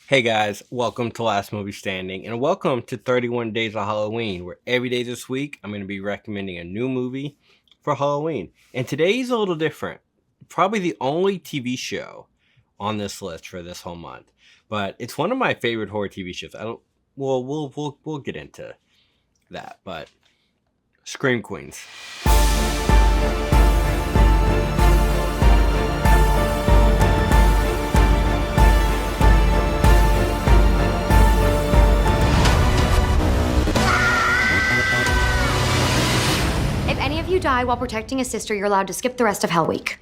Hey guys, welcome to Last Movie Standing, and welcome to 31 Days of Halloween, where every day this week I'm going to be recommending a new movie for Halloween. And today's a little different. Probably the only TV show on this list for this whole month, but it's one of my favorite horror TV shows. I don't. Well, we'll get into that, but Scream Queens. If any of you die while protecting a sister, you're allowed to skip the rest of Hell Week.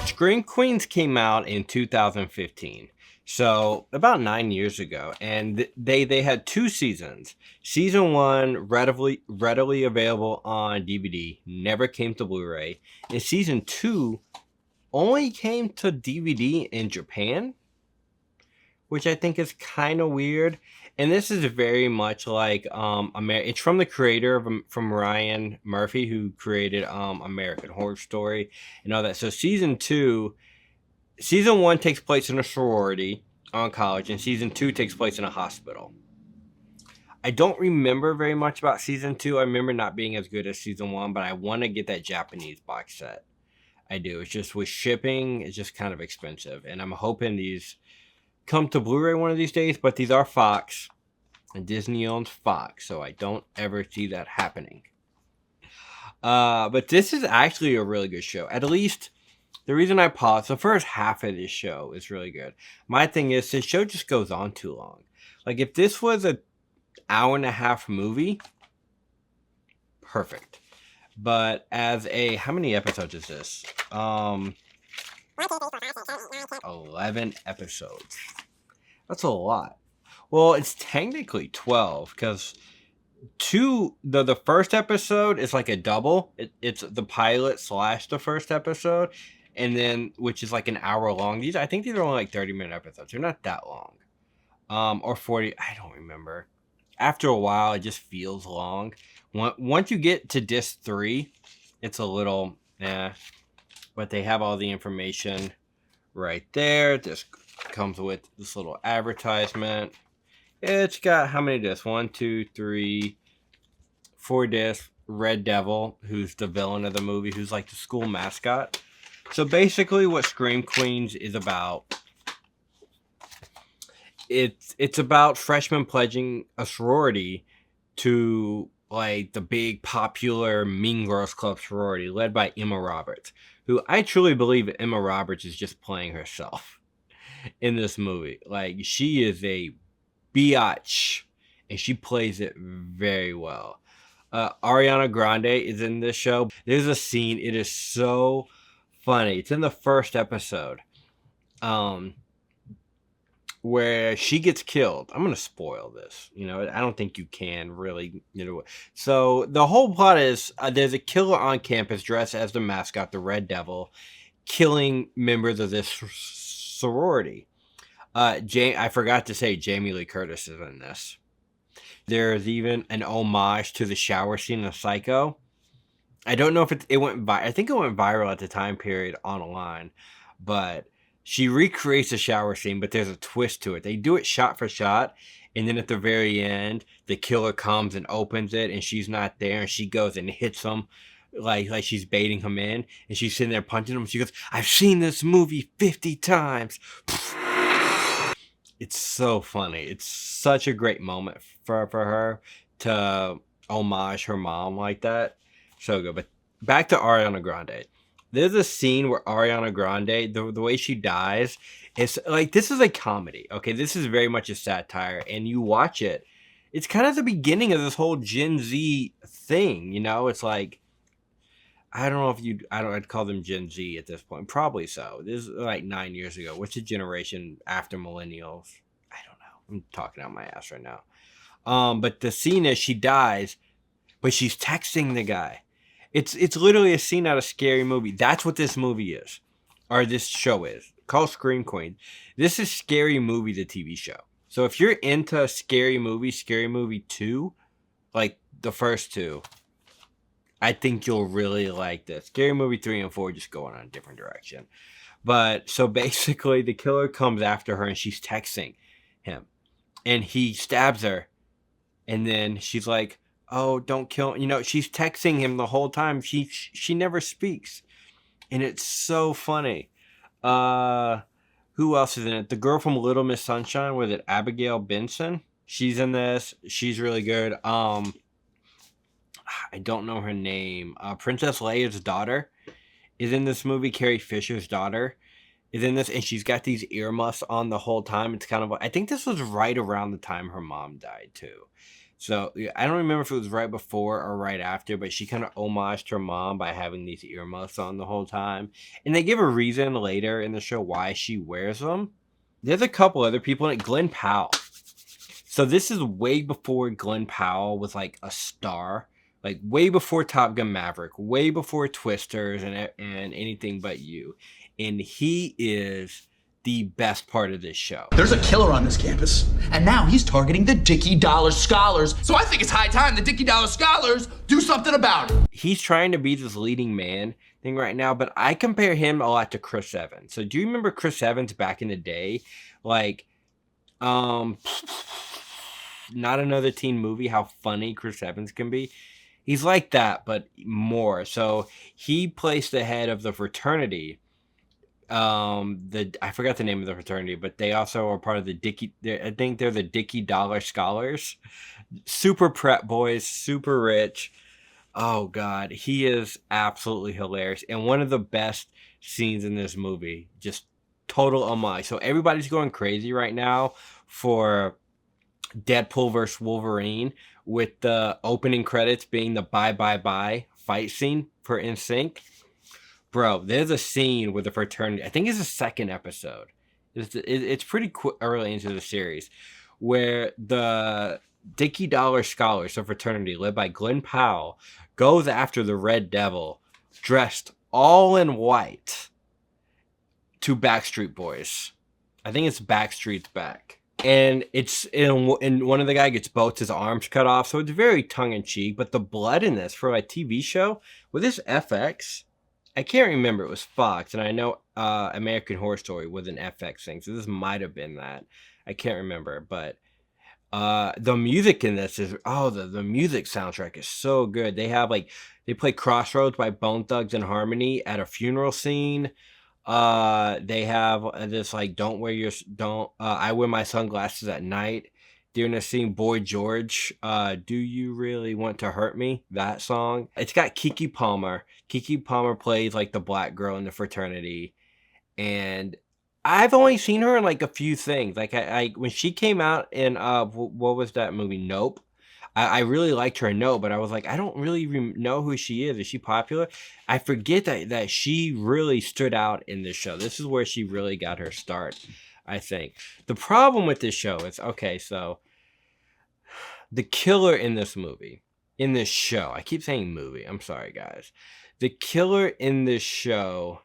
Scream Queens came out in 2015, so about 9 years ago, and they had two seasons. Season one readily available on DVD, never came to Blu-ray, and season two only came to DVD in Japan, which I think is kind of weird. And this is very much like it's from the creator of from Ryan Murphy, who created American Horror Story and all that. So season one takes place in a sorority on college, and season two takes place in a hospital. I don't remember very much about season two. I remember not being as good as season one, but I want to get that Japanese box set. I do. It's just with shipping, it's just kind of expensive, and I'm hoping these come to Blu-ray one of these days. But these are Fox, and Disney owns Fox, so I don't ever see that happening. But this is actually a really good show. At least the reason I paused, the first half of this show is really good. My thing is, this show just goes on too long. Like, if this was an hour and a half movie, perfect. But as a, how many episodes is this? 11 episodes. That's a lot. Well, it's technically 12 because the first episode is like a double. It's the pilot slash the first episode, and then which is like an hour long. I think these are only like 30-minute episodes. They're not that long. Or 40, I don't remember. After a while, it just feels long. Once you get to disc 3, it's a little but they have all the information right there. This comes with this little advertisement. It's got how many discs? 1, 2, 3, 4 discs. Red Devil, who's the villain of the movie, who's like the school mascot. So basically, what Scream Queens is about, it's about freshmen pledging a sorority to like the big popular Mean Girls Club sorority led by Emma Roberts, who I truly believe Emma Roberts is just playing herself in this movie. Like, she is a biatch, and she plays it very well. Ariana Grande is in this show. There's a scene, it is so funny. It's in the first episode. Where she gets killed. I'm going to spoil this. I don't think you can really, So the whole plot is there's a killer on campus dressed as the mascot, the Red Devil, killing members of this sorority. I forgot to say Jamie Lee Curtis is in this. There's even an homage to the shower scene of Psycho. I don't know if it went I think it went viral at the time period online, but she recreates the shower scene, but there's a twist to it. They do it shot for shot, and then at the very end, the killer comes and opens it, and she's not there, and she goes and hits him like she's baiting him in, and she's sitting there punching him. She goes, "I've seen this movie 50 times." It's so funny. It's such a great moment for her to homage her mom like that. So good. But back to Ariana Grande. There's a scene where Ariana Grande, the way she dies, is like, this is a comedy. Okay, this is very much a satire, and you watch it, it's kind of the beginning of this whole Gen Z thing. It's like, I don't know if I'd call them Gen Z at this point. Probably so. This is like 9 years ago. What's the generation after millennials? I don't know. I'm talking out my ass right now. But the scene is she dies, but she's texting the guy. It's literally a scene out of Scary Movie. That's what this movie is, or this show is. Called Scream Queen. This is Scary Movie, the TV show. So if you're into Scary Movie 2, like the first two, I think you'll really like this. Scary Movie 3 and 4 just going on a different direction. But so basically, the killer comes after her and she's texting him, and he stabs her, and then she's like, "Oh, don't kill." She's texting him the whole time. She never speaks, and it's so funny. Uh, who else is in it? The girl from Little Miss Sunshine, was it Abigail Benson? She's in this. She's really good. I don't know her name. Princess Leia's daughter is in this movie. Carrie Fisher's daughter is in this, and she's got these earmuffs on the whole time. It's kind of, I think this was right around the time her mom died too. So yeah, I don't remember if it was right before or right after, but she kind of homaged her mom by having these earmuffs on the whole time. And they give a reason later in the show why she wears them. There's a couple other people in it. Glenn Powell. So this is way before Glenn Powell was like a star, like way before Top Gun Maverick, way before Twisters and Anything But You. And he is the best part of this show. There's a killer on this campus, and now he's targeting the Dickie Dollar Scholars. So I think it's high time the Dickie Dollar Scholars do something about it. He's trying to be this leading man thing right now, but I compare him a lot to Chris Evans. So do you remember Chris Evans back in the day? Like, Not Another Teen Movie, how funny Chris Evans can be. He's like that, but more. So he placed the head of the fraternity. I forgot the name of the fraternity, but they also are part of the Dickie. I think they're the Dickie Dollar Scholars. Super prep boys, super rich. Oh God, he is absolutely hilarious, and one of the best scenes in this movie. Just total homage. So everybody's going crazy right now for Deadpool vs. Wolverine, with the opening credits being the bye bye bye fight scene for NSYNC. Bro, there's a scene with the fraternity. I think it's the second episode. It's pretty early into the series, where the Dickie Dollar Scholars, the fraternity led by Glenn Powell, goes after the Red Devil, dressed all in white, to Backstreet Boys. I think it's Backstreet's Back. And it's and one of the guy gets both his arms cut off, so it's very tongue in cheek. But the blood in this for a TV show, with this FX, I can't remember. It was Fox, and I know American Horror Story was an FX thing, so this might have been that. I can't remember, but the music in this is the music soundtrack is so good. They have they play Crossroads by Bone Thugs and Harmony at a funeral scene. They have this I wear my sunglasses at night during a scene. Boy George, do you really want to hurt me? That song. It's got Keke Palmer. Keke Palmer plays like the black girl in the fraternity, and I've only seen her in like a few things. Like I when she came out in what was that movie? Nope. I really liked her in Nope, but I was like, I don't really know who she is. Is she popular? I forget that she really stood out in this show. This is where she really got her start, I think. The problem with this show is, okay, so the killer in this show, I keep saying movie. I'm sorry, guys. The killer in this show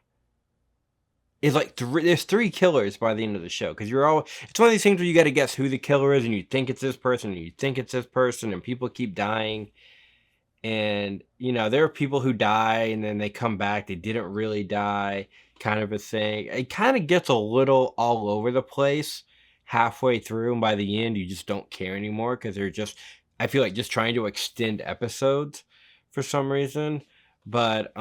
is like there's three killers by the end of the show, because it's one of these things where you got to guess who the killer is, and you think it's this person, and you think it's this person, and people keep dying. And there are people who die and then they come back, they didn't really die, kind of a thing. It kind of gets a little all over the place halfway through, and by the end you just don't care anymore, because they're just, I feel like, just trying to extend episodes for some reason. But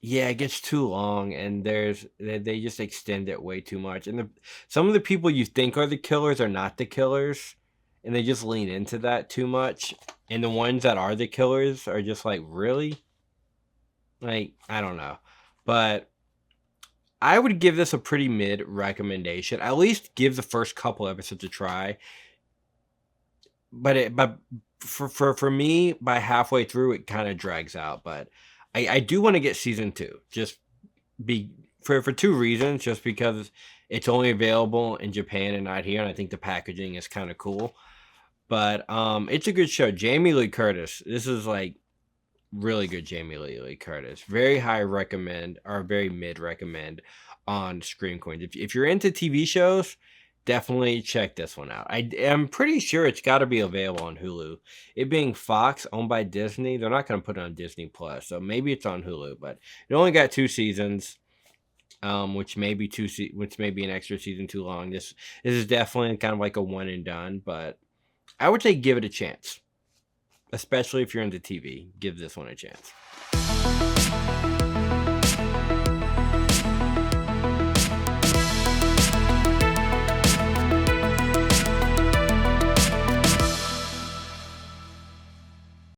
yeah, it gets too long, and they just extend it way too much. And some of the people you think are the killers are not the killers, and they just lean into that too much. And the ones that are the killers are just like, really? Like, I don't know. But I would give this a pretty mid recommendation. At least give the first couple episodes a try. But for me, by halfway through, it kind of drags out. But I do want to get season 2, just for two reasons. Just because it's only available in Japan and not here, and I think the packaging is kind of cool. But it's a good show. Jamie Lee Curtis. This is like really good Jamie Lee Curtis. Very high recommend, or very mid recommend on Scream Queens. If you're into TV shows, definitely check this one out. I am pretty sure it's got to be available on Hulu. It being Fox, owned by Disney, they're not going to put it on Disney Plus, so maybe it's on Hulu. But it only got 2 seasons. which may be which may be an extra season too long. This is definitely kind of like a one and done, but I would say give it a chance, especially if you're into TV. Give this one a chance.